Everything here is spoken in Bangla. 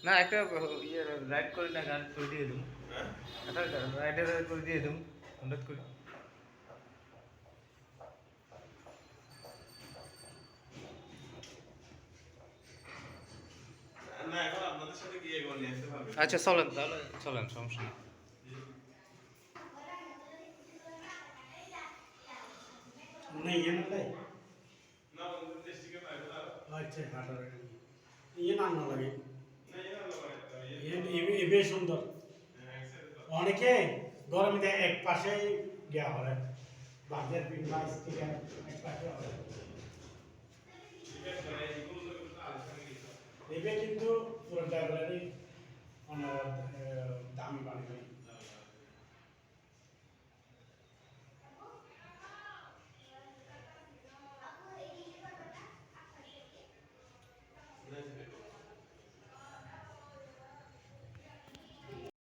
না একটা ইয়ে রাইড করে না গান করে দিয়ে দিম হ্যাঁ একটা রাইডার করে দিয়ে দিম কন্ট্যাক্ট করে না এখন আপনাদের সাথে গিয়ে এগুলো নিয়ে আসতে পারবেন আচ্ছা চলেন তাহলে চলেন সমস্যা নেই नहीं ये ना लाए না ওদের দেশ থেকে পাইবে আর अच्छा हाटर ये नाम ना लगे না এরা লাগায় ये বেশ সুন্দর অনেকে গরমে এক পাশে গিয়া হলে বাজার পিন বাইস থেকে এক পাশে হলে এবে কিন্তু পুরোটা